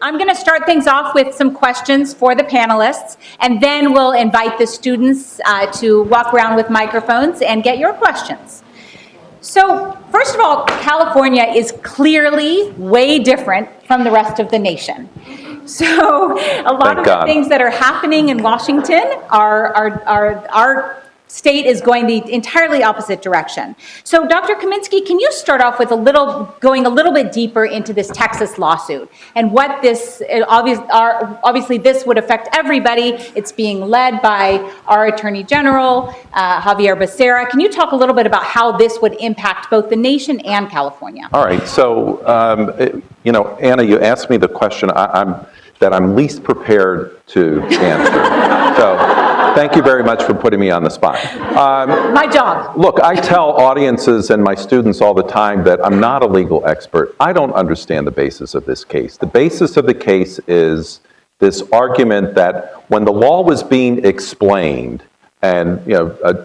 I'm going to start things off with some questions for the panelists, and then we'll invite the students to walk around with microphones and get your questions. So, first of all, California is clearly way different from the rest of the nation. So, a lot of the things that are happening in Washington our state is going the entirely opposite direction. So, Dr. Kaminsky, can you start off with going a little bit deeper into this Texas lawsuit and what this, obviously this would affect everybody. It's being led by our Attorney General, Xavier Becerra. Can you talk a little bit about how this would impact both the nation and California? All right, so, Anna, you asked me the question that I'm least prepared to answer. So, thank you very much for putting me on the spot. My job. Look, I tell audiences and my students all the time that I'm not a legal expert. I don't understand the basis of this case. The basis of the case is this argument that when the law was being explained, and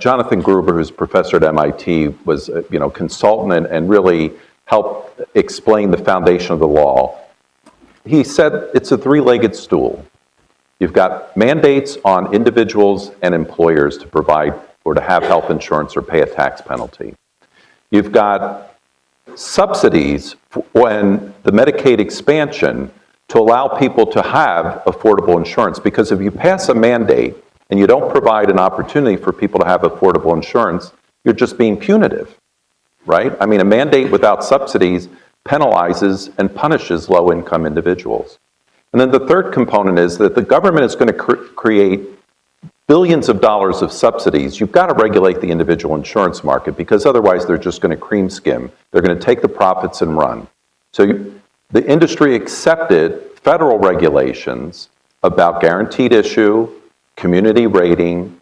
Jonathan Gruber, who's a professor at MIT, was consultant and really helped explain the foundation of the law. He said it's a three-legged stool. You've got mandates on individuals and employers to provide or to have health insurance or pay a tax penalty. You've got subsidies when the Medicaid expansion to allow people to have affordable insurance, because if you pass a mandate and you don't provide an opportunity for people to have affordable insurance, you're just being punitive, right? I mean, a mandate without subsidies penalizes and punishes low-income individuals. And then the third component is that the government is going to create billions of dollars of subsidies. You've got to regulate the individual insurance market, because otherwise they're just going to cream skim. They're going to take the profits and run. So the industry accepted federal regulations about guaranteed issue, community rating,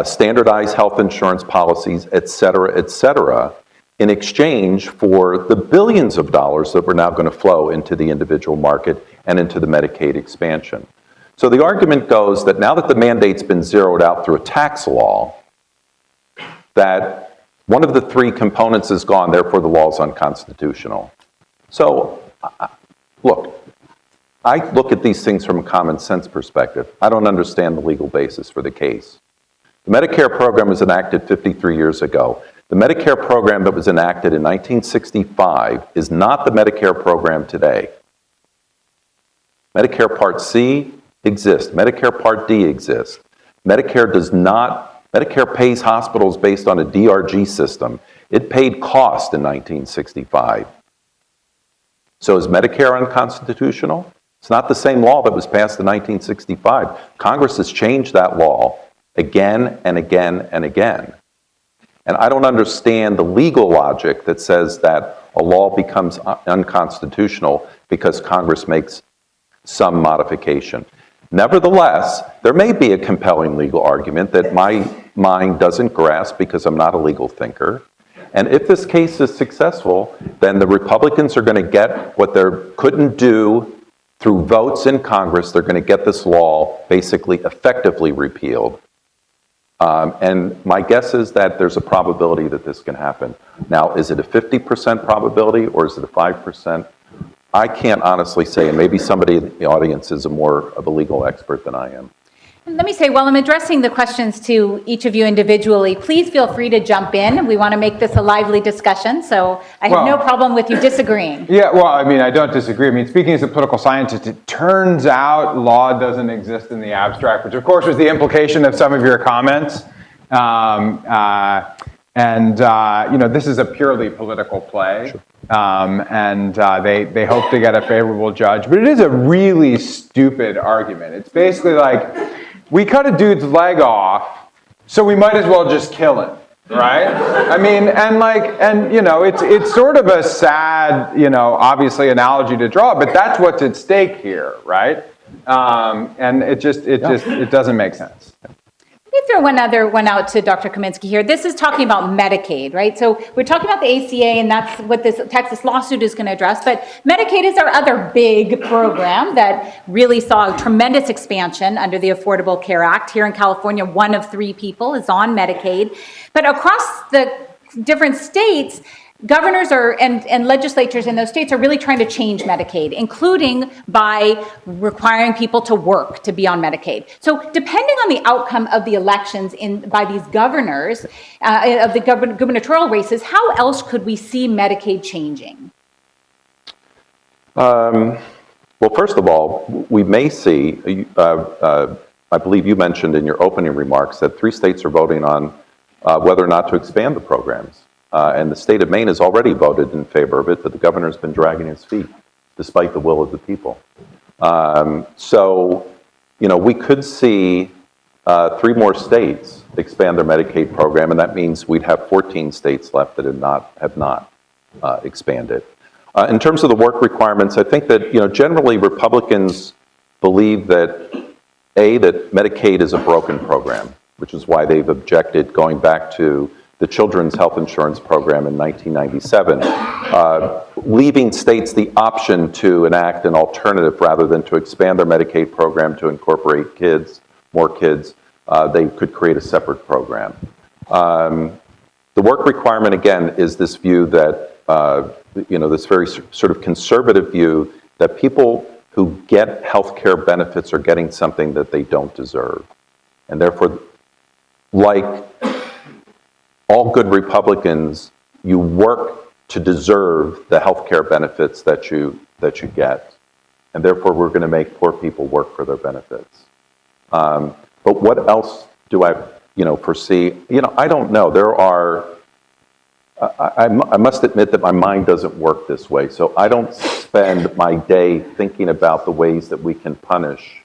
standardized health insurance policies, et cetera, in exchange for the billions of dollars that were now going to flow into the individual market and into the Medicaid expansion. So the argument goes that now that the mandate's been zeroed out through a tax law, that one of the three components is gone, therefore the law is unconstitutional. So, look, I look at these things from a common sense perspective. I don't understand the legal basis for the case. The Medicare program was enacted 53 years ago. The Medicare program that was enacted in 1965 is not the Medicare program today. Medicare Part C exists. Medicare Part D exists. Medicare pays hospitals based on a DRG system. It paid cost in 1965. So is Medicare unconstitutional? It's not the same law that was passed in 1965. Congress has changed that law again and again and again. And I don't understand the legal logic that says that a law becomes unconstitutional because Congress makes some modification. Nevertheless, there may be a compelling legal argument that my mind doesn't grasp because I'm not a legal thinker. And if this case is successful, then the Republicans are going to get what they couldn't do through votes in Congress. They're going to get this law basically effectively repealed. And my guess is that there's a probability that this can happen. Now, is it a 50% probability or is it a 5%? I can't honestly say, and maybe somebody in the audience is more of a legal expert than I am. And let me say, while I'm addressing the questions to each of you individually, please feel free to jump in. We want to make this a lively discussion, so I have no problem with you disagreeing. Yeah, well, I mean, I don't disagree. I mean, speaking as a political scientist, it turns out law doesn't exist in the abstract, which of course was the implication of some of your comments. This is a purely political play. Sure. They hope to get a favorable judge, but it is a really stupid argument. It's basically like, we cut a dude's leg off, so we might as well just kill him, right? I mean, it's sort of a sad, obviously analogy to draw, but that's what's at stake here, right? And it doesn't make sense. Let me throw one other one out to Dr. Kaminsky here. This is talking about Medicaid, right? So we're talking about the ACA, and that's what this Texas lawsuit is going to address. But Medicaid is our other big program that really saw a tremendous expansion under the Affordable Care Act. Here in California, 1 of 3 people is on Medicaid. But across the different states, governors and legislatures in those states are really trying to change Medicaid, including by requiring people to work to be on Medicaid. So depending on the outcome of the elections by these governors, of the gubernatorial races, how else could we see Medicaid changing? Well, first of all, we may see, I believe you mentioned in your opening remarks that 3 states are voting on whether or not to expand the programs. And the state of Maine has already voted in favor of it, but the governor's been dragging his feet, despite the will of the people. So, we could see 3 more states expand their Medicaid program, and that means we'd have 14 states left that have not expanded. In terms of the work requirements, I think that, generally Republicans believe that Medicaid is a broken program, which is why they've objected going back to the Children's Health Insurance Program in 1997, leaving states the option to enact an alternative rather than to expand their Medicaid program to incorporate more kids. They could create a separate program. The work requirement, again, is this view that, this very sort of conservative view that people who get health care benefits are getting something that they don't deserve. And therefore, like all good Republicans, you work to deserve the health care benefits that you get. And therefore, we're going to make poor people work for their benefits. But what else do I, foresee? I don't know. There are, I must admit that my mind doesn't work this way. So I don't spend my day thinking about the ways that we can punish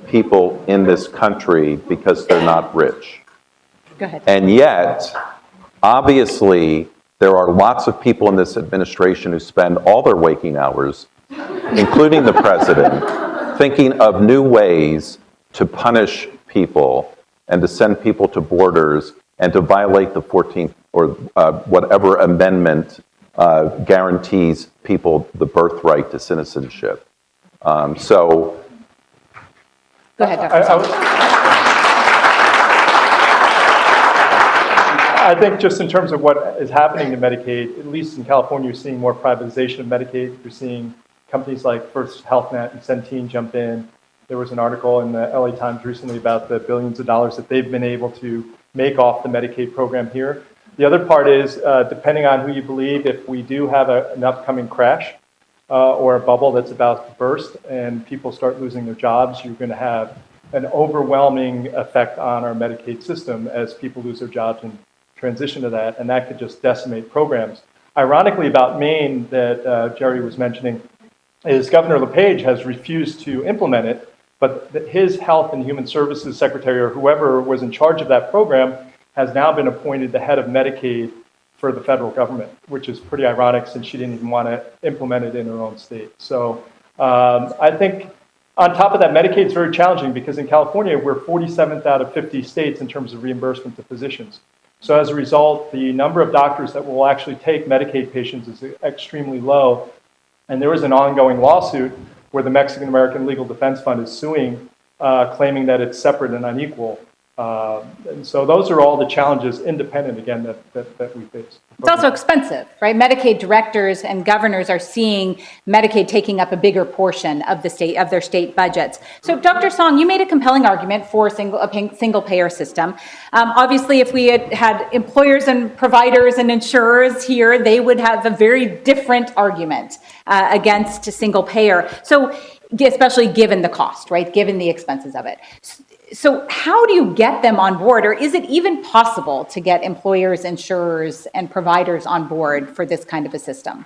people in this country because they're not rich. Go ahead. And yet, obviously, there are lots of people in this administration who spend all their waking hours, including the president, thinking of new ways to punish people and to send people to borders and to violate the 14th or whatever amendment guarantees people the birthright to citizenship. So, go ahead, Dr. I think just in terms of what is happening to Medicaid, at least in California, you're seeing more privatization of Medicaid. You're seeing companies like First Health Net and Centene jump in. There was an article in the LA Times recently about the billions of dollars that they've been able to make off the Medicaid program here. The other part is, depending on who you believe, if we do have an upcoming crash or a bubble that's about to burst and people start losing their jobs, you're going to have an overwhelming effect on our Medicaid system as people lose their jobs and transition to that, and that could just decimate programs. Ironically, about Maine that Jerry was mentioning, is Governor LePage has refused to implement it, but his Health and Human Services Secretary or whoever was in charge of that program has now been appointed the head of Medicaid for the federal government, which is pretty ironic since she didn't even want to implement it in her own state. So I think on top of that, Medicaid is very challenging because in California, we're 47th out of 50 states in terms of reimbursement to physicians. So as a result, the number of doctors that will actually take Medicaid patients is extremely low. And there is an ongoing lawsuit where the Mexican American Legal Defense Fund is suing, claiming that it's separate and unequal. And so those are all the challenges, independent, again, that we face. It's also expensive, right? Medicaid directors and governors are seeing Medicaid taking up a bigger portion of their state budgets. So, Dr. Song, you made a compelling argument for a single payer system. Obviously, if we had employers and providers and insurers here, they would have a very different argument against a single payer. So, especially given the cost, right? Given the expenses of it. So how do you get them on board, or is it even possible to get employers, insurers, and providers on board for this kind of a system?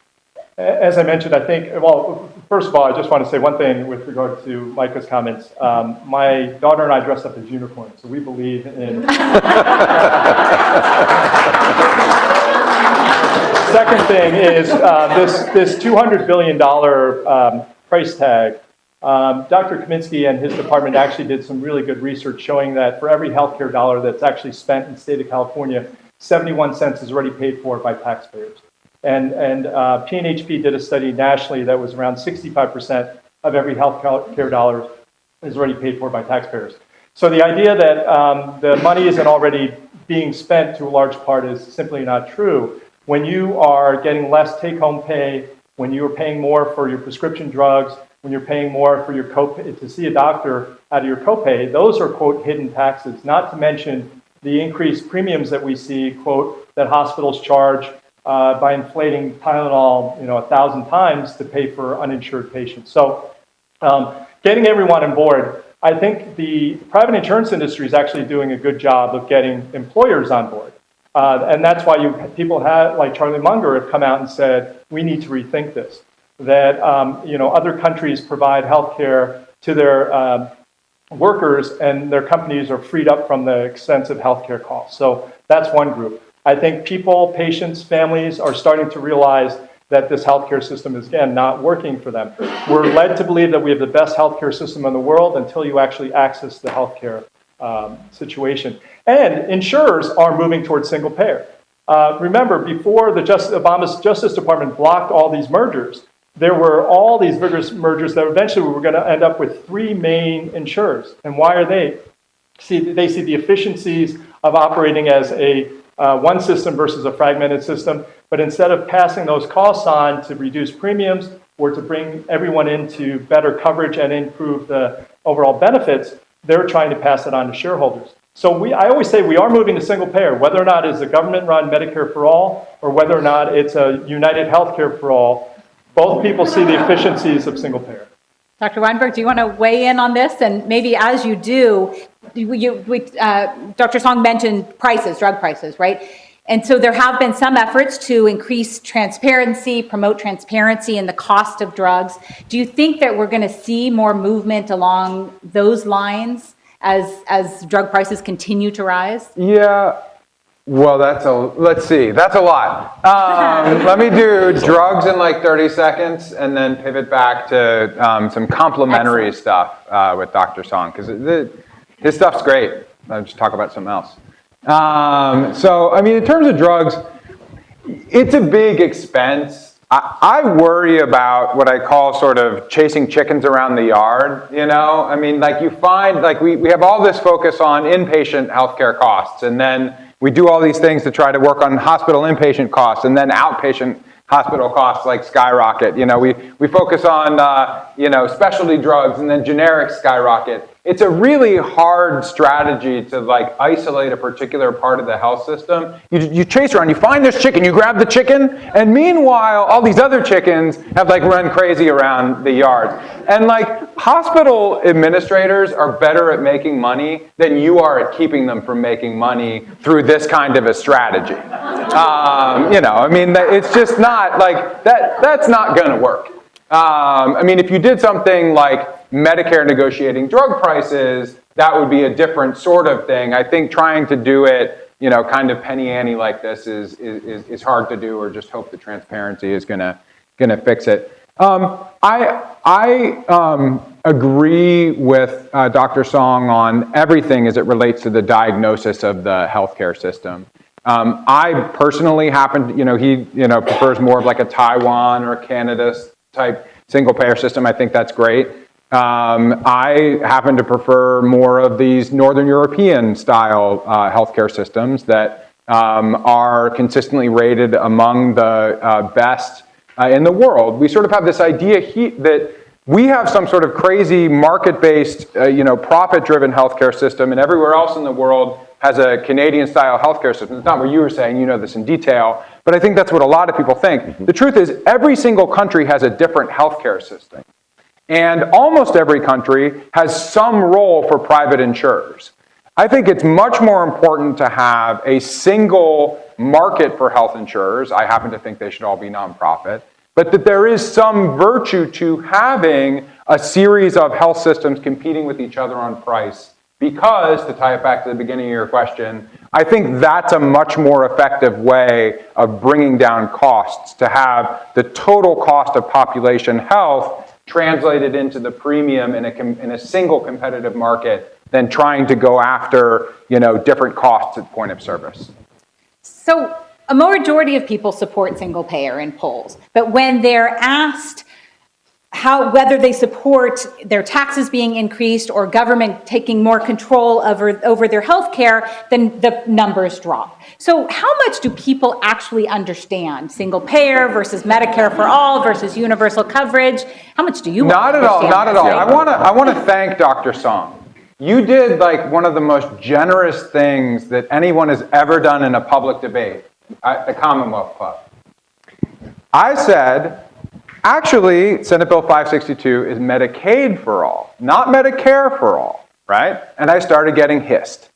As I mentioned, I think, well, first of all, I just want to say one thing with regard to Micah's comments. My daughter and I dressed up as unicorns, so we believe in... Second thing is this $200 billion price tag. Dr. Kaminsky and his department actually did some really good research showing that for every healthcare dollar that's actually spent in the state of California, 71 cents is already paid for by taxpayers. And PNHP did a study nationally that was around 65% of every healthcare dollar is already paid for by taxpayers. So the idea that the money isn't already being spent to a large part is simply not true. When you are getting less take-home pay, when you are paying more for your prescription drugs, when you're paying more for your copay to see a doctor out of your copay, those are, quote, hidden taxes, not to mention the increased premiums that we see, quote, that hospitals charge by inflating Tylenol, 1,000 times to pay for uninsured patients. So getting everyone on board, I think the private insurance industry is actually doing a good job of getting employers on board. And that's why people like Charlie Munger have come out and said, we need to rethink this. That other countries provide health care to their workers and their companies are freed up from the extensive healthcare costs. So that's one group. I think people, patients, families are starting to realize that this healthcare system is, again, not working for them. We're led to believe that we have the best healthcare system in the world until you actually access the healthcare situation. And insurers are moving towards single payer. Remember, before Obama's Justice Department blocked all these mergers, there were all these vigorous mergers that eventually we were going to end up with 3 main insurers. And why are they? They see the efficiencies of operating as a one system versus a fragmented system. But instead of passing those costs on to reduce premiums or to bring everyone into better coverage and improve the overall benefits, they're trying to pass it on to shareholders. So I always say we are moving to single payer, whether or not it's a government-run Medicare for all or whether or not it's a United Healthcare for all. Both people see the efficiencies of single payer. Dr. Weinberg, do you want to weigh in on this? And maybe as you do, Dr. Song mentioned prices, drug prices, right? And so there have been some efforts to increase transparency, promote transparency in the cost of drugs. Do you think that we're going to see more movement along those lines as drug prices continue to rise? Yeah. Well, let's see, that's a lot. Let me do drugs in like 30 seconds and then pivot back to some complementary stuff with Dr. Song, because his stuff's great. I'll just talk about something else. So, I mean, in terms of drugs, it's a big expense. I worry about what I call sort of chasing chickens around the yard, I mean, like you find, like we have all this focus on inpatient healthcare costs, and then we do all these things to try to work on hospital inpatient costs, and then outpatient hospital costs like skyrocket. We focus on, specialty drugs, and then generics skyrocket. It's a really hard strategy to like isolate a particular part of the health system. You chase around, you find this chicken, you grab the chicken, and meanwhile, all these other chickens have like run crazy around the yard. And like hospital administrators are better at making money than you are at keeping them from making money through this kind of a strategy. I mean, it's just not like that's not going to work. I mean, if you did something like Medicare negotiating drug prices, that would be a different sort of thing. I think trying to do it, kind of penny ante like this is hard to do, or just hope the transparency is gonna fix it. I agree with Dr. Song on everything as it relates to the diagnosis of the healthcare system. I personally happen, he prefers more of like a Taiwan or a Canada type single payer system. I think that's great. I happen to prefer more of these Northern European style healthcare systems that are consistently rated among the best in the world. We sort of have this idea that we have some sort of crazy market-based, profit-driven healthcare system, and everywhere else in the world has a Canadian-style healthcare system. It's not what you were saying, you know this in detail, but I think that's what a lot of people think. The truth is, every single country has a different healthcare system. And almost every country has some role for private insurers. I think it's much more important to have a single market for health insurers. I happen to think they should all be nonprofit. But that there is some virtue to having a series of health systems competing with each other on price. Because, to tie it back to the beginning of your question, I think that's a much more effective way of bringing down costs, to have the total cost of population health translated into the premium in a single competitive market than trying to go after, different costs at point of service. So a majority of people support single payer in polls, but when they're asked whether they support their taxes being increased or government taking more control over their health care, then the numbers drop. So how much do people actually understand single payer versus Medicare for all versus universal coverage? How much do you Not at all, understand not at this, all. right? I want to thank Dr. Song. You did like one of the most generous things that anyone has ever done in a public debate at the Commonwealth Club. I said, actually, Senate Bill 562 is Medicaid for all, not Medicare for all, right? And I started getting hissed.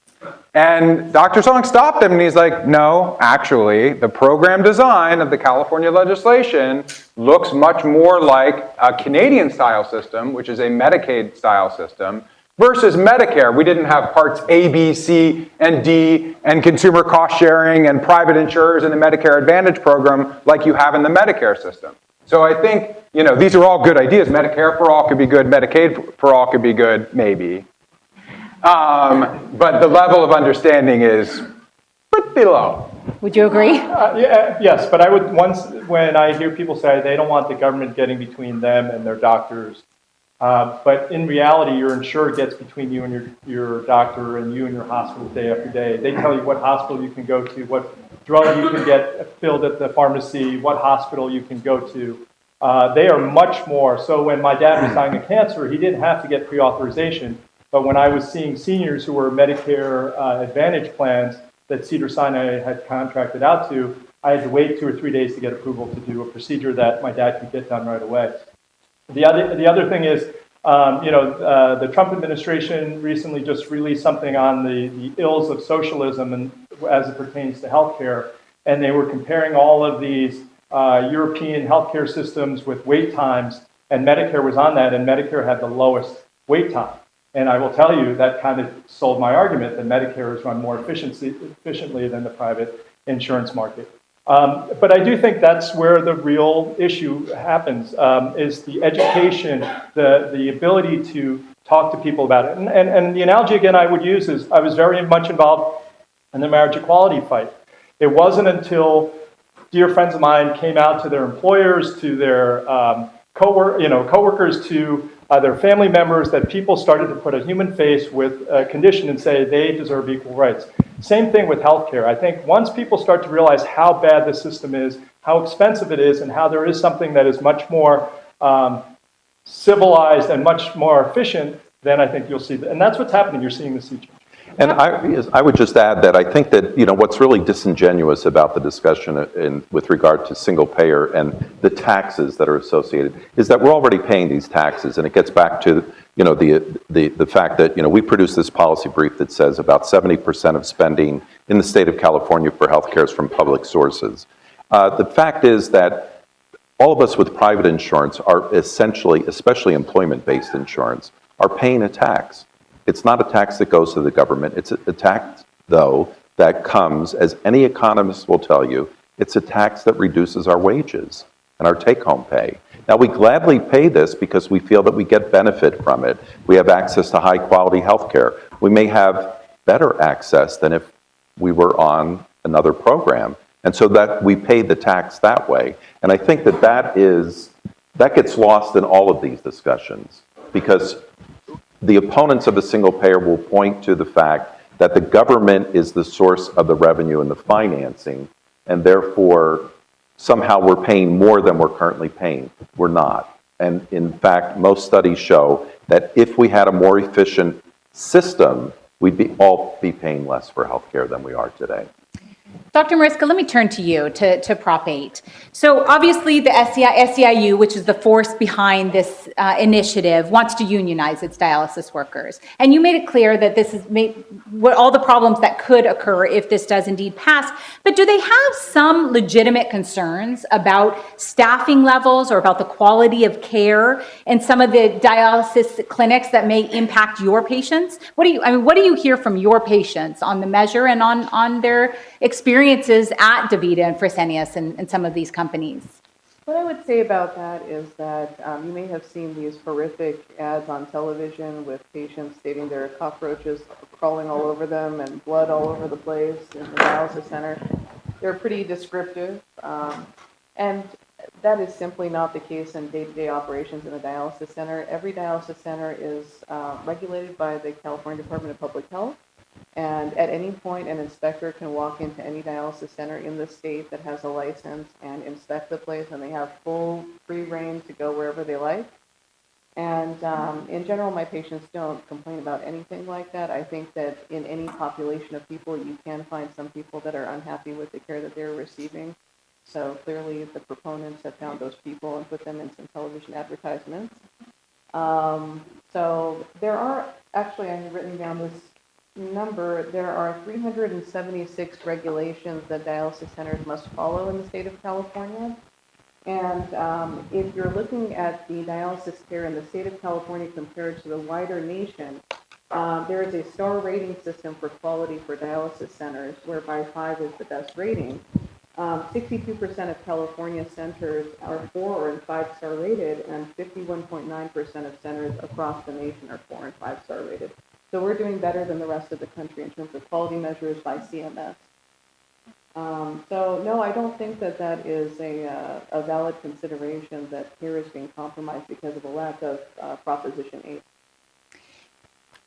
And Dr. Song stopped him and he's like, no, actually, the program design of the California legislation looks much more like a Canadian style system, which is a Medicaid style system, versus Medicare. We didn't have parts A, B, C, and D, and consumer cost sharing and private insurers in the Medicare Advantage program like you have in the Medicare system. So I think, these are all good ideas. Medicare for all could be good. Medicaid for all could be good, maybe. But the level of understanding is pretty low. Would you agree? Yes, but when I hear people say they don't want the government getting between them and their doctors, but in reality, your insurer gets between you and your doctor and you and your hospital day after day. They tell you what hospital you can go to, what drug you can get filled at the pharmacy, what hospital you can go to. They are much more. So when my dad was dying of cancer, he didn't have to get pre-authorization. But when I was seeing seniors who were Medicare Advantage plans that Cedars-Sinai had contracted out to, I had to wait 2 or 3 days to get approval to do a procedure that my dad could get done right away. The other thing is, the Trump administration recently just released something on the ills of socialism and as it pertains to healthcare, and they were comparing all of these European healthcare systems with wait times, and Medicare was on that, and Medicare had the lowest wait time. And I will tell you that kind of sold my argument that Medicare is run more efficiently than the private insurance market. But I do think that's where the real issue happens, is the education, the ability to talk to people about it. And the analogy, again, I would use is I was very much involved in the marriage equality fight. It wasn't until dear friends of mine came out to their employers, to their coworkers, to their family members, that people started to put a human face with a condition and say they deserve equal rights. Same thing with healthcare. I think once people start to realize how bad the system is, how expensive it is, and how there is something that is much more civilized and much more efficient, then I think you'll see that. And that's what's happening. You're seeing the sea change. And I would just add that I think that, what's really disingenuous about the discussion with regard to single payer and the taxes that are associated is that we're already paying these taxes. And it gets back to, the fact that, we produced this policy brief that says about 70% of spending in the state of California for healthcare is from public sources. The fact is that all of us with private insurance are essentially, especially employment-based insurance, are paying a tax. It's not a tax that goes to the government. It's a tax, though, that comes, as any economist will tell you, it's a tax that reduces our wages and our take-home pay. Now, we gladly pay this because we feel that we get benefit from it. We have access to high-quality health care. We may have better access than if we were on another program. And so that we pay the tax that way. And I think that gets lost in all of these discussions because the opponents of a single payer will point to the fact that the government is the source of the revenue and the financing, and therefore somehow we're paying more than we're currently paying. We're not. And in fact, most studies show that if we had a more efficient system, we'd all be paying less for healthcare than we are today. Dr. Mariska, let me turn to you, to Prop 8. So obviously the SEIU, which is the force behind this initiative, wants to unionize its dialysis workers. And you made it clear that this is all the problems that could occur if this does indeed pass. But do they have some legitimate concerns about staffing levels or about the quality of care in some of the dialysis clinics that may impact your patients? What do you hear from your patients on the measure and on their experiences at DaVita and Fresenius and some of these companies? What I would say about that is that you may have seen these horrific ads on television with patients stating there are cockroaches crawling all over them and blood all over the place in the dialysis center. They're pretty descriptive. And That is simply not the case in day-to-day operations in a dialysis center. Every dialysis center is regulated by the California Department of Public Health, and at any point, an inspector can walk into any dialysis center in the state that has a license and inspect the place, and they have full free reign to go wherever they like. And in general, my patients don't complain about anything like that. I think that in any population of people, you can find some people that are unhappy with the care that they're receiving. So clearly, the proponents have found those people and put them in some television advertisements. So there are, actually, I have written down this number, there are 376 regulations that dialysis centers must follow in the state of California. And if you're looking at the dialysis care in the state of California compared to the wider nation, there is a star rating system for quality for dialysis centers, whereby 5 is the best rating. 62% of California centers are 4 or 5-star rated, and 51.9% of centers across the nation are 4 and 5-star rated. So we're doing better than the rest of the country in terms of quality measures by CMS. So no, I don't think that that is a valid consideration that care is being compromised because of a lack of Proposition 8.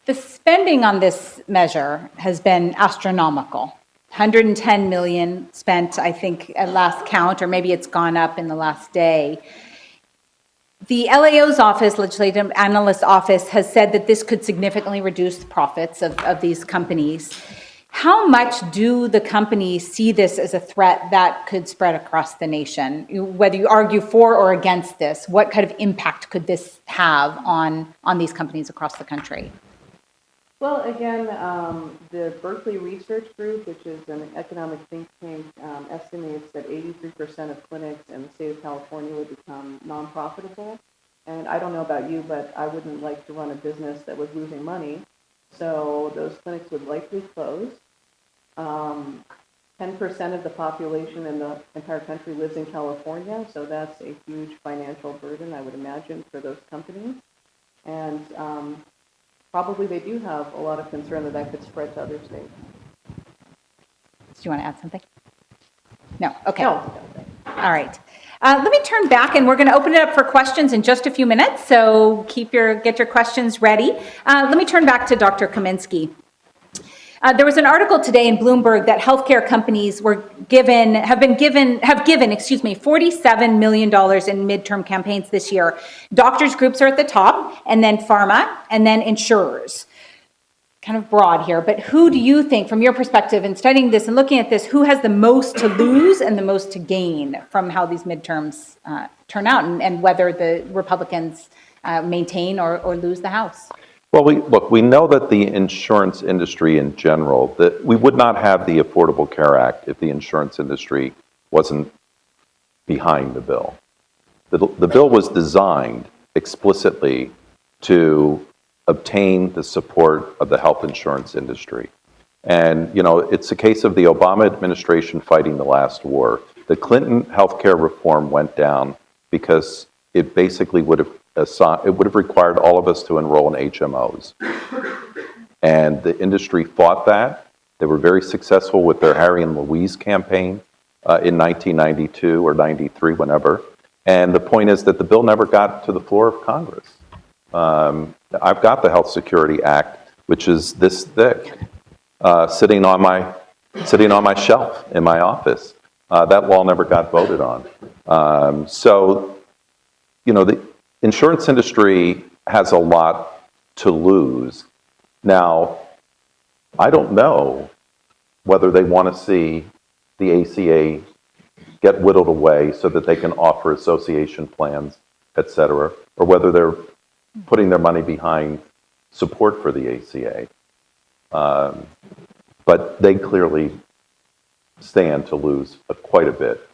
The spending on this measure has been astronomical. 110 million spent, I think, at last count, or maybe it's gone up in the last day. The LAO's office, Legislative Analyst Office, has said that this could significantly reduce the profits of these companies. How much do the companies see this as a threat that could spread across the nation? Whether you argue for or against this, what kind of impact could this have on these companies across the country? Well, again, the Berkeley Research Group, which is an economic think tank, estimates that 83% of clinics in the state of California would become non-profitable. And I don't know about you, but I wouldn't like to run a business that was losing money. So those clinics would likely close. 10% of the population in the entire country lives in California, so that's a huge financial burden, I would imagine, for those companies. And probably they do have a lot of concern that that could spread to other states. Do you want to add something? No? Okay. No. All right. Let me turn back, and we're going to open it up for questions in just a few minutes, so get your questions ready. Let me turn back to Dr. Kaminsky. There was an article today in Bloomberg that healthcare companies have given $47 million in midterm campaigns this year. Doctors groups are at the top, and then pharma, and then insurers. Kind of broad here, but who do you think, from your perspective in studying this and looking at this, who has the most to lose and the most to gain from how these midterms turn out, and whether the Republicans maintain or lose the House? Well, we know that the insurance industry in general, that we would not have the Affordable Care Act if the insurance industry wasn't behind the bill. The bill was designed explicitly to obtain the support of the health insurance industry. And, it's a case of the Obama administration fighting the last war. The Clinton healthcare reform went down because it basically would have required all of us to enroll in HMOs. And the industry fought that. They were very successful with their Harry and Louise campaign in 1992 or 93, whenever. And the point is that the bill never got to the floor of Congress. I've got the Health Security Act, which is this thick, sitting on my shelf in my office. That law never got voted on. The insurance industry has a lot to lose. Now, I don't know whether they want to see the ACA get whittled away so that they can offer association plans, et cetera, or whether they're putting their money behind support for the ACA. But they clearly stand to lose quite a bit.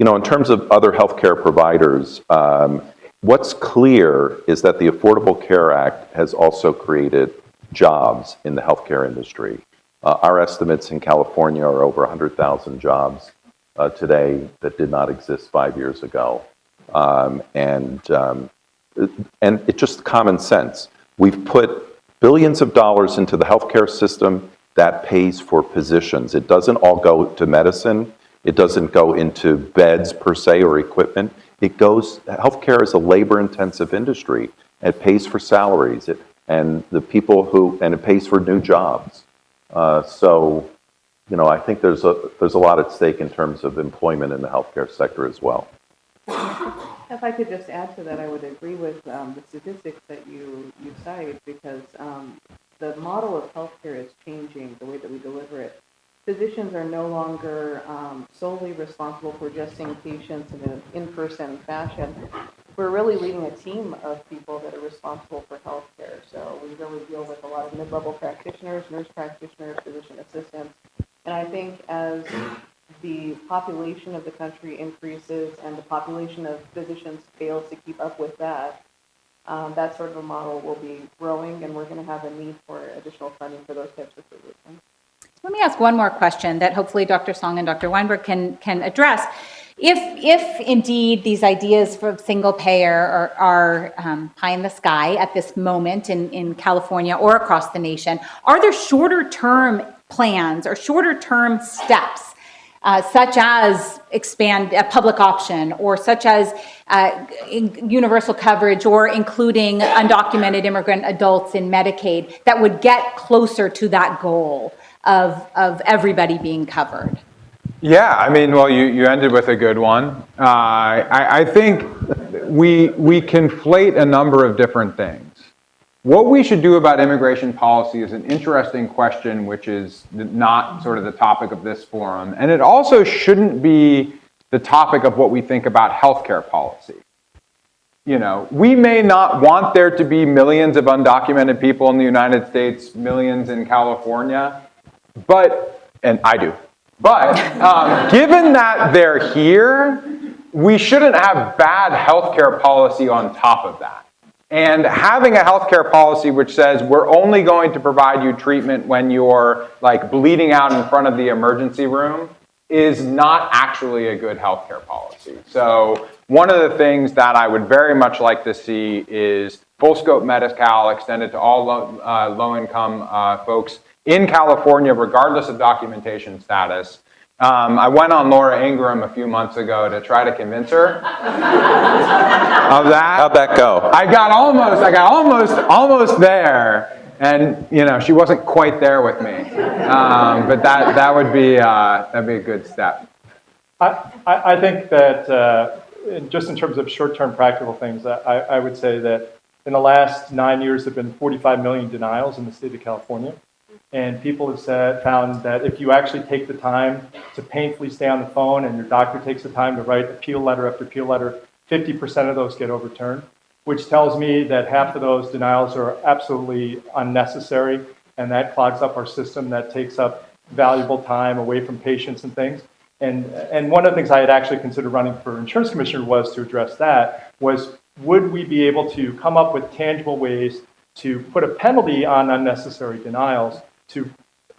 In terms of other healthcare providers, what's clear is that the Affordable Care Act has also created jobs in the healthcare industry. Our estimates in California are over 100,000 jobs today that did not exist 5 years ago. And it's just common sense. We've put billions of dollars into the healthcare system that pays for physicians. It doesn't all go to medicine. It doesn't go into beds per se or equipment. Healthcare is a labor-intensive industry. It pays for salaries, and it pays for new jobs. So, I think there's a lot at stake in terms of employment in the healthcare sector as well. If I could just add to that, I would agree with the statistics that you cite, because the model of healthcare is changing, the way that we deliver it. Physicians are no longer solely responsible for just seeing patients in an in-person fashion. We're really leading a team of people that are responsible for healthcare. So we really deal with a lot of mid-level practitioners, nurse practitioners, physician assistants. And I think as the population of the country increases and the population of physicians fails to keep up with that, that sort of a model will be growing, and we're going to have a need for additional funding for those types of physicians. Let me ask one more question that hopefully Dr. Song and Dr. Weinberg can address. If indeed these ideas for single payer are pie in the sky at this moment in California or across the nation, are there shorter term plans or shorter term steps, such as expand a public option, or such as universal coverage, or including undocumented immigrant adults in Medicaid, that would get closer to that goal of everybody being covered? Yeah, I mean, well, you ended with a good one. I think we conflate a number of different things. What we should do about immigration policy is an interesting question, which is not sort of the topic of this forum. And it also shouldn't be the topic of what we think about healthcare policy. We may not want there to be millions of undocumented people in the United States, millions in California, and I do. But given that they're here, we shouldn't have bad healthcare policy on top of that. And having a healthcare policy which says we're only going to provide you treatment when you're bleeding out in front of the emergency room is not actually a good healthcare policy. So one of the things that I would very much like to see is full scope Medi-Cal extended to all low-income folks in California, regardless of documentation status. I went on Laura Ingraham a few months ago to try to convince her of that. How'd that go? I got almost there, and she wasn't quite there with me. But that would be that'd be a good step. I think that just in terms of short-term practical things, I would say that in the last 9 years, there have been 45 million denials in the state of California. And people have found that if you actually take the time to painfully stay on the phone, and your doctor takes the time to write appeal letter after appeal letter, 50% of those get overturned, which tells me that half of those denials are absolutely unnecessary, and that clogs up our system, that takes up valuable time away from patients and things. And one of the things I had actually considered running for insurance commissioner was to address that, was would we be able to come up with tangible ways to put a penalty on unnecessary denials to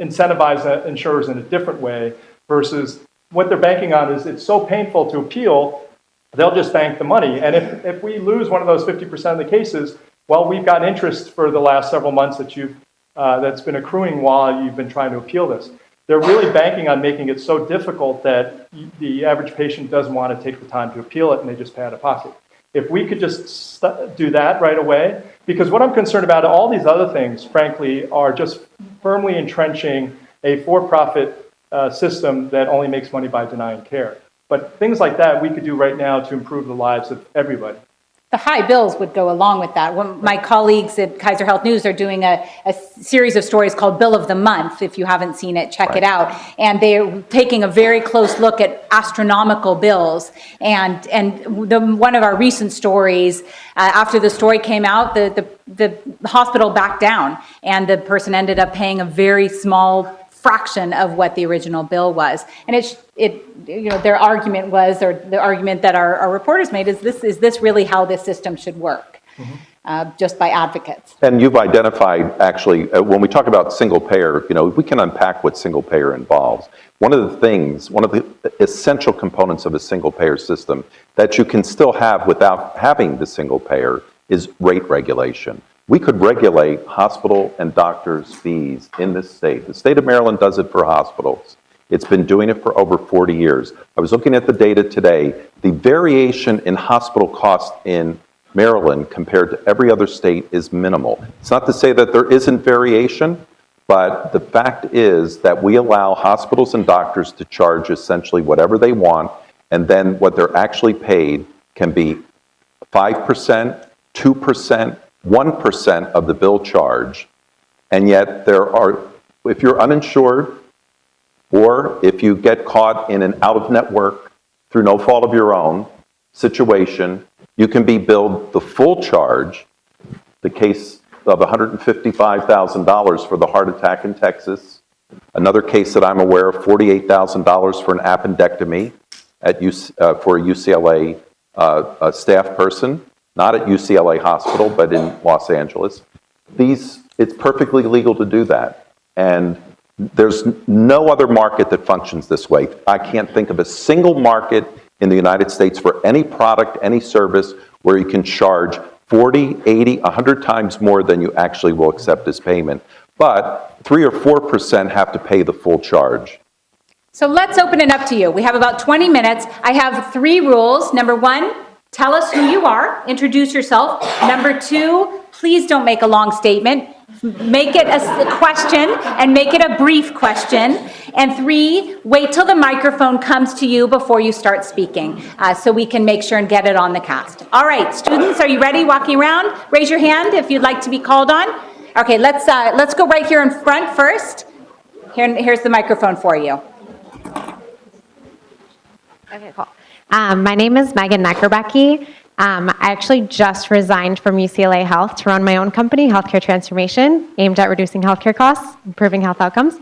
incentivize insurers in a different way, versus what they're banking on is it's so painful to appeal, they'll just bank the money. And if we lose one of those 50% of the cases, well, we've got interest for the last several months that's been accruing while you've been trying to appeal this. They're really banking on making it so difficult that the average patient doesn't want to take the time to appeal it, and they just pay out of pocket. If we could just do that right away, because what I'm concerned about, all these other things, frankly, are just firmly entrenching a for-profit system that only makes money by denying care. But things like that we could do right now to improve the lives of everybody. The high bills would go along with that. My colleagues at Kaiser Health News are doing a series of stories called Bill of the Month. If you haven't seen it, check it out. And they're taking a very close look at astronomical bills. And one of our recent stories, after the story came out, the hospital backed down, and the person ended up paying a very small fraction of what the original bill was. And their argument was, or the argument that our reporters made, is this really how this system should work? Just by advocates. And you've identified, actually, when we talk about single payer, we can unpack what single payer involves. One of the essential components of a single payer system that you can still have without having the single payer is rate regulation. We could regulate hospital and doctors' fees in this state. The state of Maryland does it for hospitals. It's been doing it for over 40 years. I was looking at the data today. The variation in hospital costs in Maryland compared to every other state is minimal. It's not to say that there isn't variation, but the fact is that we allow hospitals and doctors to charge essentially whatever they want, and then what they're actually paid can be 5%, 2%, 1% of the bill charge. And yet there are, if you're uninsured, or if you get caught in an out-of-network, through no fault of your own situation, you can be billed the full charge. The case of $155,000 for the heart attack in Texas. Another case that I'm aware of, $48,000 for an appendectomy for a UCLA staff person, not at UCLA Hospital, but in Los Angeles. It's perfectly legal to do that. And there's no other market that functions this way. I can't think of a single market in the United States for any product, any service, where you can charge 40, 80, 100 times more than you actually will accept as payment. But 3 or 4% have to pay the full charge. So let's open it up to you. We have about 20 minutes. I have 3 rules. Number 1, tell us who you are. Introduce yourself. Number 2, please don't make a long statement. Make it a question and make it a brief question. And 3, wait till the microphone comes to you before you start speaking so we can make sure and get it on the cast. All right, students, are you ready walking around? Raise your hand if you'd like to be called on. Okay, let's go right here in front first. Here's the microphone for you. Okay, cool. My name is Megan Neckerbecke. I actually just resigned from UCLA Health to run my own company, Healthcare Transformation, aimed at reducing healthcare costs, improving health outcomes.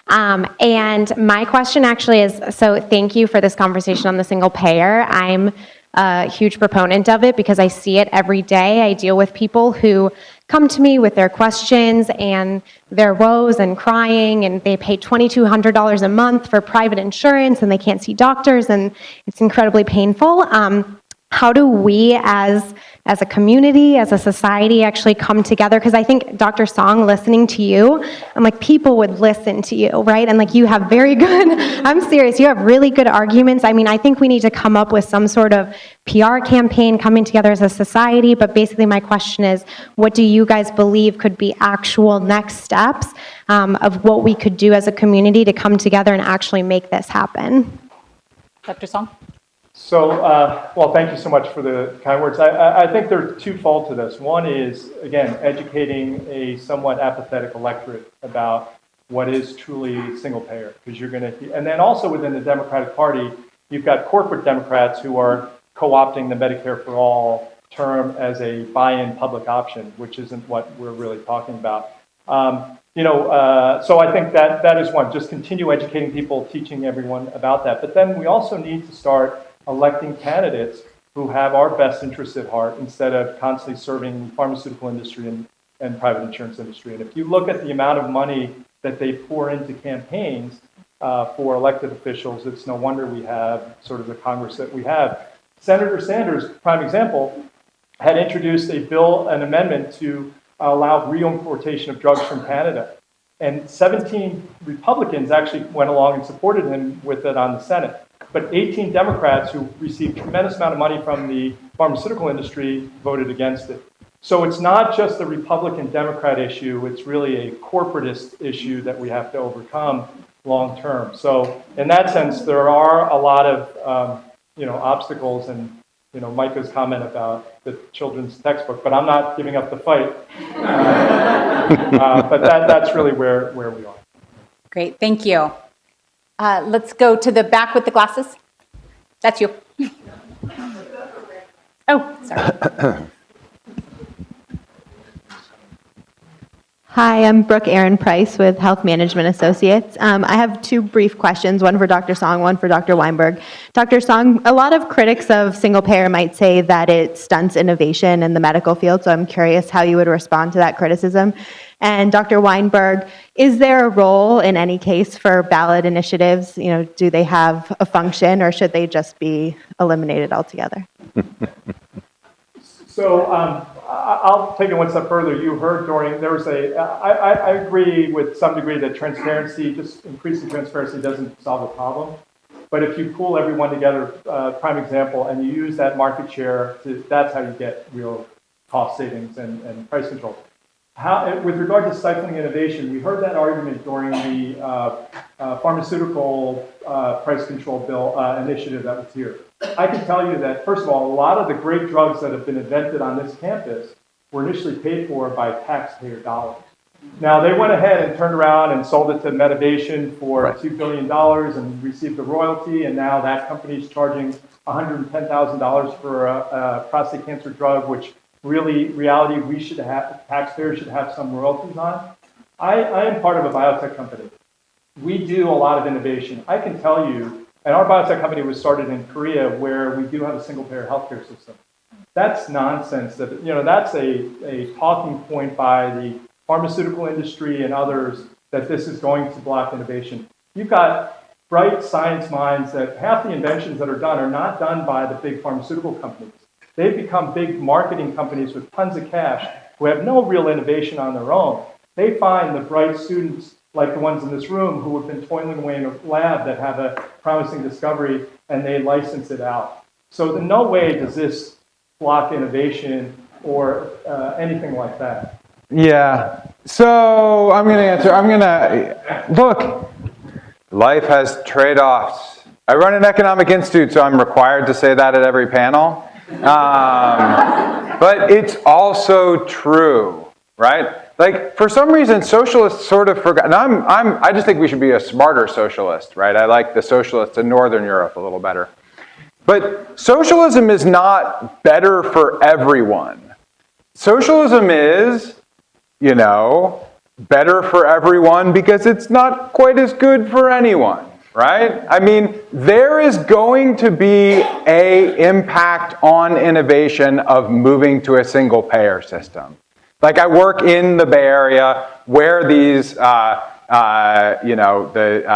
And my question actually is, so thank you for this conversation on the single payer. I'm a huge proponent of it because I see it every day. I deal with people who come to me with their questions and their woes and crying, and they pay $2,200 a month for private insurance and they can't see doctors, and it's incredibly painful. How do we as a community, as a society, actually come together? Because I think, Dr. Song, listening to you, I'm like, people would listen to you, right? And like, you have very good, I'm serious, you have really good arguments. I mean, I think we need to come up with some sort of PR campaign coming together as a society, but basically my question is, what do you guys believe could be actual next steps of what we could do as a community to come together and actually make this happen? Dr. Song? So, well, thank you so much for the kind words. I think there are twofold to this. One is, again, educating a somewhat apathetic electorate about what is truly single payer, because you're going to, and then also within the Democratic Party, you've got corporate Democrats who are co-opting the Medicare for All term as a buy-in public option, which isn't what we're really talking about. So I think that is one, just continue educating people, teaching everyone about that. But then we also need to start electing candidates who have our best interests at heart instead of constantly serving the pharmaceutical industry and private insurance industry. And if you look at the amount of money that they pour into campaigns for elected officials, it's no wonder we have sort of the Congress that we have. Senator Sanders, prime example, had introduced a bill, an amendment to allow reimportation of drugs from Canada. And 17 Republicans actually went along and supported him with it on the Senate. But 18 Democrats who received a tremendous amount of money from the pharmaceutical industry voted against it. So it's not just a Republican-Democrat issue, it's really a corporatist issue that we have to overcome long term. So in that sense, there are a lot of obstacles, and Micah's comment about the children's textbook, but I'm not giving up the fight. But that's really where we are. Great, thank you. Let's go to the back with the glasses. That's you. Oh, sorry. Hi, I'm Brooke Aaron Price with Health Management Associates. I have 2 brief questions, one for Dr. Song, one for Dr. Weinberg. Dr. Song, a lot of critics of single payer might say that it stunts innovation in the medical field, so I'm curious how you would respond to that criticism. And Dr. Weinberg, is there a role in any case for ballot initiatives? Do they have a function, or should they just be eliminated altogether? So I'll take it one step further. You heard during, there was I agree with some degree that transparency, just increasing transparency doesn't solve the problem. But if you pool everyone together, prime example, and you use that market share, that's how you get real cost savings and price control. With regard to stifling innovation, we heard that argument during the pharmaceutical price control bill initiative that was here. I can tell you that, first of all, a lot of the great drugs that have been invented on this campus were initially paid for by taxpayer dollars. Now, they went ahead and turned around and sold it to Medivation for $2 billion and received a royalty, and now that company is charging $110,000 for a prostate cancer drug, which reality, we should have, taxpayers should have some royalties on. I am part of a biotech company. We do a lot of innovation. I can tell you, and our biotech company was started in Korea, where we do have a single-payer healthcare system. That's nonsense. That's a talking point by the pharmaceutical industry and others that this is going to block innovation. You've got bright science minds that half the inventions that are done are not done by the big pharmaceutical companies. They've become big marketing companies with tons of cash who have no real innovation on their own. They find the bright students like the ones in this room who have been toiling away in a lab that have a promising discovery, and they license it out. So in no way does this block innovation or anything like that. Yeah. So I'm going to answer. Look, life has trade-offs. I run an economic institute, so I'm required to say that at every panel. But it's also true, right? Like, for some reason, socialists sort of forgot. And I just think we should be a smarter socialist, right? I like the socialists in Northern Europe a little better. But socialism is not better for everyone. Socialism is, better for everyone because it's not quite as good for anyone, right? I mean, there is going to be an impact on innovation of moving to a single payer system. Like, I work in the Bay Area where these,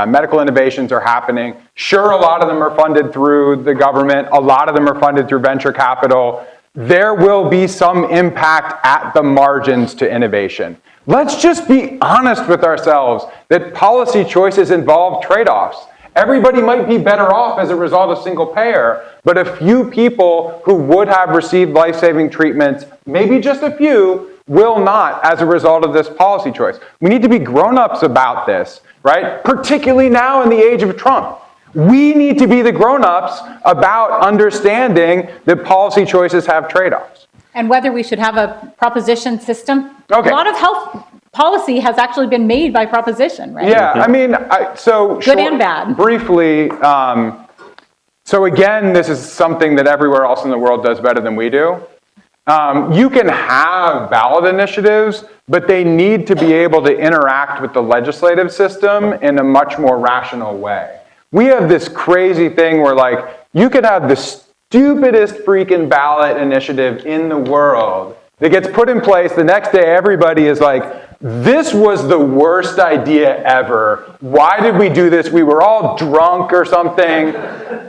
medical innovations are happening. Sure, a lot of them are funded through the government. A lot of them are funded through venture capital. There will be some impact at the margins to innovation. Let's just be honest with ourselves that policy choices involve trade-offs. Everybody might be better off as a result of single payer, but a few people who would have received life-saving treatments, maybe just a few, will not as a result of this policy choice. We need to be grown-ups about this, right? Particularly now in the age of Trump. We need to be the grown-ups about understanding that policy choices have trade-offs. And whether we should have a proposition system. Okay. A lot of health policy has actually been made by proposition, right? Yeah, I mean, Good and bad. Briefly, so again, this is something that everywhere else in the world does better than we do. You can have ballot initiatives, but they need to be able to interact with the legislative system in a much more rational way. We have this crazy thing where, like, you could have the stupidest freaking ballot initiative in the world that gets put in place. The next day, everybody is like, this was the worst idea ever. Why did we do this? We were all drunk or something.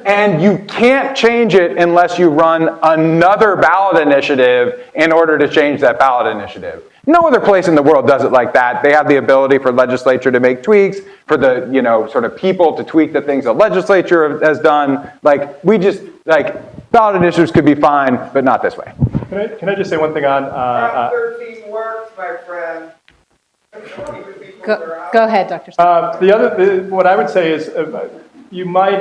And you can't change it unless you run another ballot initiative in order to change that ballot initiative. No other place in the world does it like that. They have the ability for legislature to make tweaks, for the, sort of people to tweak the things the legislature has done. Like, ballot initiatives could be fine, but not this way. Can I just say one thing on... 13 works, my friend. Go ahead, Dr. What I would say is you might,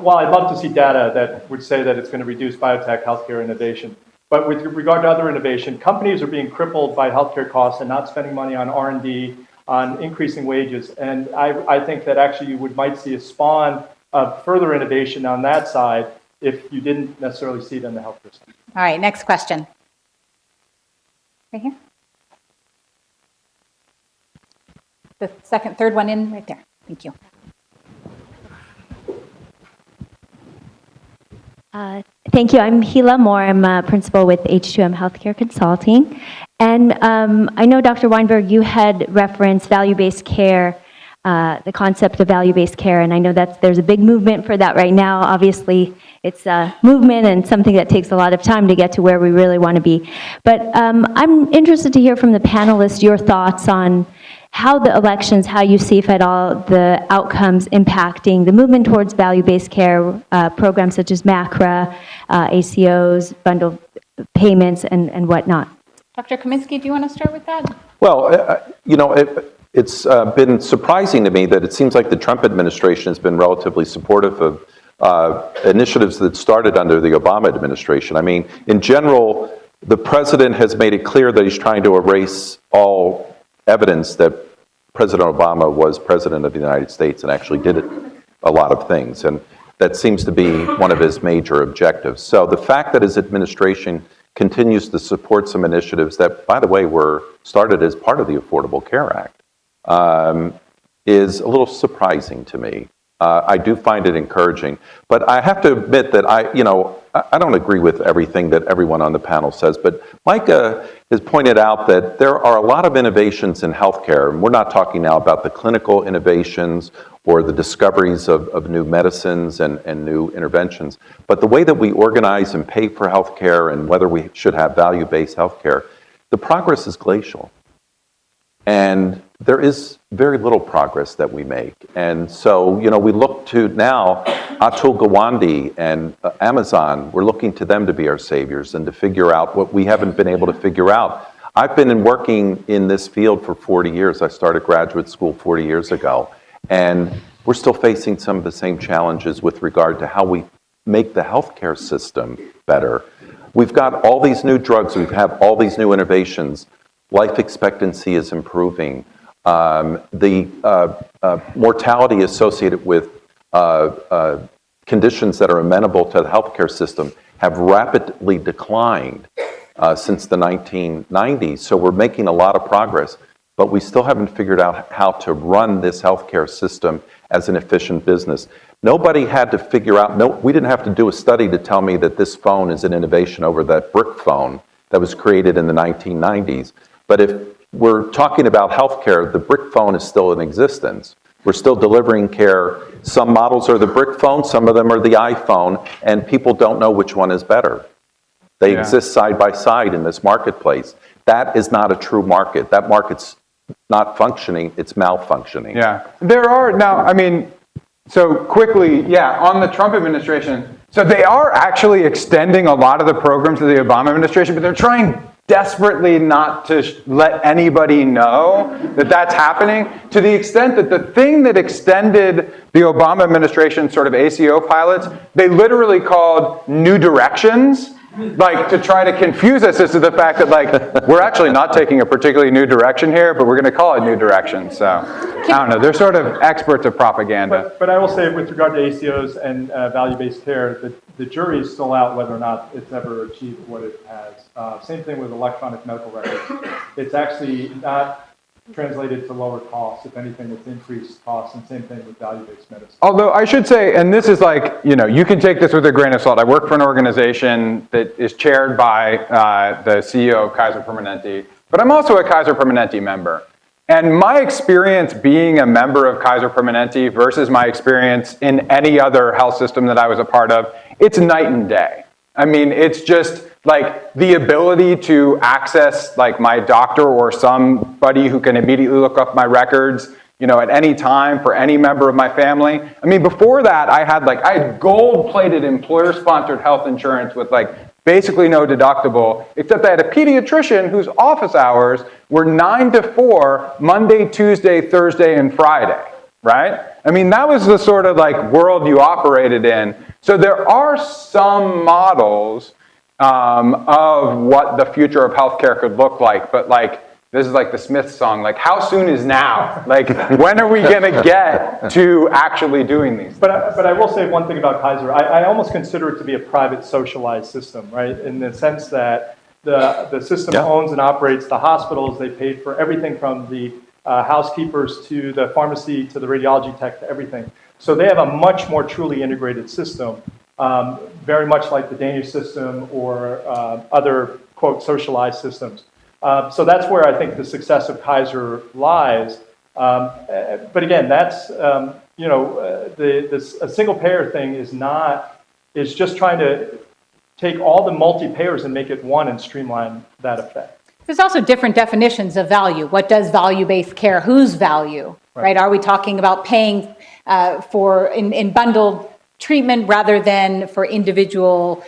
well, I'd love to see data that would say that it's going to reduce biotech healthcare innovation. But with regard to other innovation, companies are being crippled by healthcare costs and not spending money on R&D, on increasing wages. And I think that actually you might see a spawn of further innovation on that side if you didn't necessarily see it in the healthcare sector. All right, next question. Right here. The third one in right there. Thank you. Thank you. I'm Hila Moore. I'm a principal with H2M Healthcare Consulting. And I know, Dr. Weinberg, you had referenced value-based care, the concept of value-based care, and I know that there's a big movement for that right now. Obviously, it's a movement and something that takes a lot of time to get to where we really want to be. But I'm interested to hear from the panelists your thoughts on how the elections, how you see, if at all, the outcomes impacting the movement towards value-based care programs such as MACRA, ACOs, bundled payments, and whatnot. Dr. Kaminsky, do you want to start with that? Well, it's been surprising to me that it seems like the Trump administration has been relatively supportive of initiatives that started under the Obama administration. I mean, in general, the president has made it clear that he's trying to erase all evidence that President Obama was president of the United States and actually did a lot of things. And that seems to be one of his major objectives. So the fact that his administration continues to support some initiatives that, by the way, were started as part of the Affordable Care Act is a little surprising to me. I do find it encouraging, but I have to admit that I don't agree with everything that everyone on the panel says, but Micah has pointed out that there are a lot of innovations in healthcare, and we're not talking now about the clinical innovations or the discoveries of new medicines and new interventions, but the way that we organize and pay for healthcare and whether we should have value-based healthcare, the progress is glacial. And there is very little progress that we make. And so, we look to now Atul Gawande and Amazon, we're looking to them to be our saviors and to figure out what we haven't been able to figure out. I've been working in this field for 40 years. I started graduate school 40 years ago. And we're still facing some of the same challenges with regard to how we make the healthcare system better. We've got all these new drugs, we have all these new innovations. Life expectancy is improving. The mortality associated with conditions that are amenable to the healthcare system have rapidly declined since the 1990s. So we're making a lot of progress, but we still haven't figured out how to run this healthcare system as an efficient business. Nobody had to figure out, we didn't have to do a study to tell me that this phone is an innovation over that brick phone that was created in the 1990s. But if we're talking about healthcare, the brick phone is still in existence. We're still delivering care. Some models are the brick phone, some of them are the iPhone, and people don't know which one is better. They exist side by side in this marketplace. That is not a true market. That market's not functioning, it's malfunctioning. Yeah, there are now, so quickly, on the Trump administration, so they are actually extending a lot of the programs of the Obama administration, but they're trying desperately not to let anybody know that that's happening, to the extent that the thing that extended the Obama administration sort of ACO pilots, they literally called new directions, to try to confuse us as to the fact that we're actually not taking a particularly new direction here, but we're going to call it new direction. So I don't know, they're sort of experts of propaganda. But I will say with regard to ACOs and value-based care, the jury is still out whether or not it's ever achieved what it has. Same thing with electronic medical records. It's actually not translated to lower costs. If anything, it's increased costs, and same thing with value-based medicine. Although I should say, and this is you can take this with a grain of salt. I work for an organization that is chaired by the CEO of Kaiser Permanente, but I'm also a Kaiser Permanente member. And my experience being a member of Kaiser Permanente versus my experience in any other health system that I was a part of, it's night and day. It's just the ability to access my doctor or somebody who can immediately look up my records, at any time for any member of my family. Before that, I had gold-plated employer-sponsored health insurance with basically no deductible, except I had a pediatrician whose office hours were 9 to 4, Monday, Tuesday, Thursday, and Friday, right? That was the sort of world you operated in. So there are some models of what the future of healthcare could look like, but this is the Smiths song, how soon is now? When are we gonna get to actually doing these things? But I will say one thing about Kaiser. I almost consider it to be a private socialized system, right? In the sense that the system owns and operates the hospitals. They paid for everything from the housekeepers to the pharmacy to the radiology tech to everything. So they have a much more truly integrated system, very much like the Danish system or other, quote, socialized systems. So that's where I think the success of Kaiser lies. But again, that's, a single payer thing is not is just trying to take all the multi-payers and make it one and streamline that effect. There's also different definitions of value. What does value-based care, whose value, right? Are we talking about paying in bundled treatment rather than for individual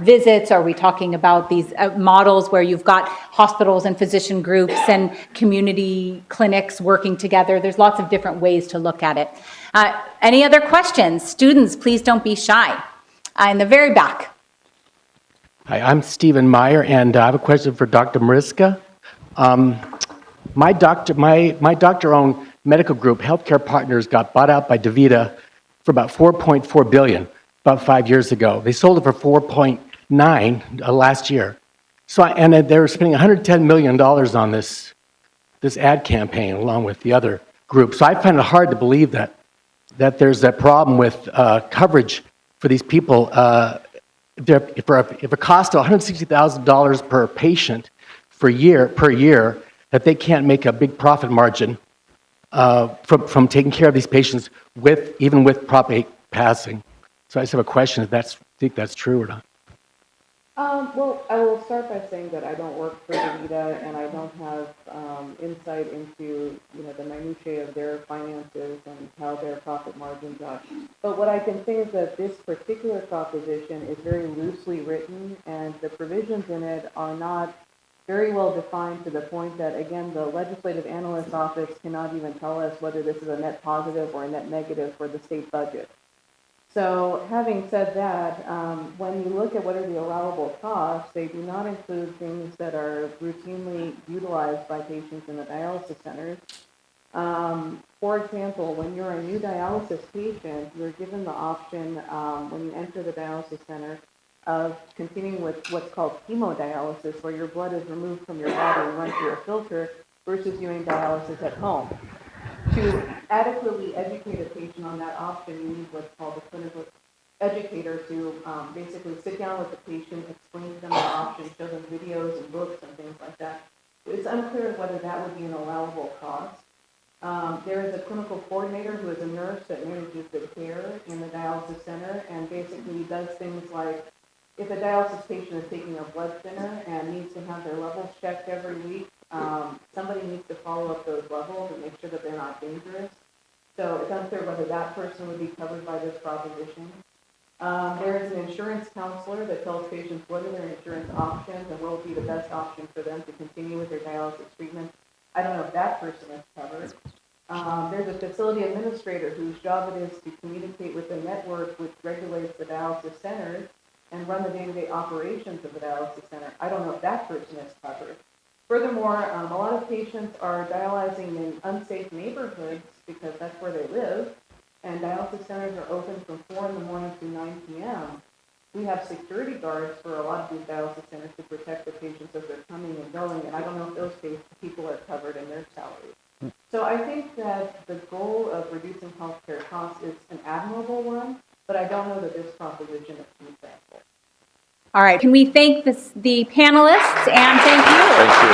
visits? Are we talking about these models where you've got hospitals and physician groups and community clinics working together? There's lots of different ways to look at it. Any other questions? Students, please don't be shy. In the very back. Hi, I'm Stephen Meyer, and I have a question for Dr. Mariska. My doctor-owned medical group, Healthcare Partners, got bought out by DaVita for about $4.4 billion about 5 years ago. They sold it for $4.9 last year. And they were spending $110 million on this ad campaign along with the other group. So I find it hard to believe that there's that problem with coverage for these people. If it costs $160,000 per patient per year, that they can't make a big profit margin from taking care of these patients even with Prop 8 passing. So I just have a question if think that's true or not. Well, I will start by saying that I don't work for DaVita and I don't have insight into the minutiae of their finances and how their profit margins are. But what I can say is that this particular proposition is very loosely written, and the provisions in it are not very well defined to the point that, again, the legislative analyst's office cannot even tell us whether this is a net positive or a net negative for the state budget. So having said that, when you look at what are the allowable costs, they do not include things that are routinely utilized by patients in the dialysis centers. For example, when you're a new dialysis patient, you're given the option when you enter the dialysis center of continuing with what's called hemodialysis, where your blood is removed from your body and run through a filter, versus doing dialysis at home. To adequately educate a patient on that option, you need what's called a clinical educator to basically sit down with the patient, explain to them the option, show them videos and books and things like that. It's unclear whether that would be an allowable cost. There is a clinical coordinator who is a nurse that manages the care in the dialysis center and basically does things like, if a dialysis patient is taking a blood thinner and needs to have their levels checked every week, somebody needs to follow up those levels and make sure that they're not dangerous. So it's unclear whether that person would be covered by this proposition. There is an insurance counselor that tells patients what are their insurance options and what will be the best option for them to continue with their dialysis treatment. I don't know if that person is covered. There's a facility administrator whose job it is to communicate with the network which regulates the dialysis centers and run the day-to-day operations of the dialysis center. I don't know if that person is covered. Furthermore, a lot of patients are dialyzing in unsafe neighborhoods because that's where they live, and dialysis centers are open from 4 in the morning to 9 p.m. We have security guards for a lot of these dialysis centers to protect the patients as they're coming and going, and I don't know if those people are covered in their salaries. So I think that the goal of reducing healthcare costs is an admirable one, but I don't know that this proposition is successful. All right, can we thank the panelists and thank you? Thank you.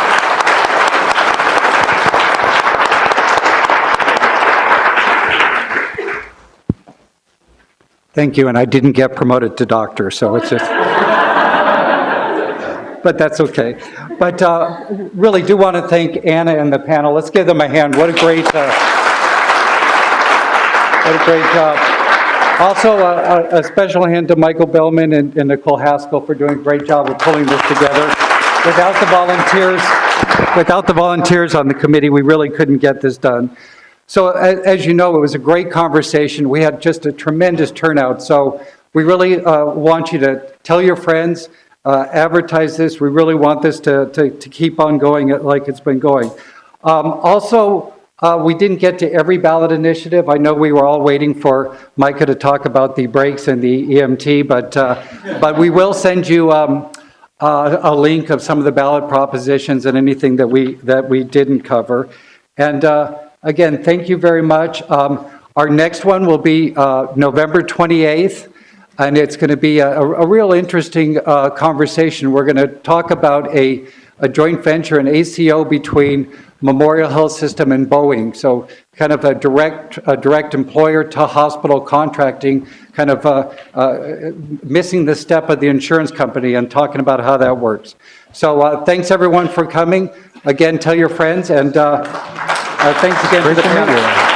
Thank you, and I didn't get promoted to doctor, so it's just, but that's okay. But really do want to thank Anna and the panel. Let's give them a hand. What a great job. Also, a special hand to Michael Bellman and Nicole Haskell for doing a great job of pulling this together. Without the volunteers on the committee, we really couldn't get this done. So as you know, it was a great conversation. We had just a tremendous turnout. So we really want you to tell your friends, advertise this. We really want this to keep on going like it's been going. Also, we didn't get to every ballot initiative. I know we were all waiting for Micah to talk about the brakes and the EMT, but we will send you a link of some of the ballot propositions and anything that we didn't cover. And again, thank you very much. Our next one will be November 28th, and it's going to be a real interesting conversation. We're going to talk about a joint venture, an ACO between Memorial Health System and Boeing. So kind of a direct employer to hospital contracting, kind of missing the step of the insurance company and talking about how that works. So thanks everyone for coming. Again, tell your friends, and thanks again to the panel.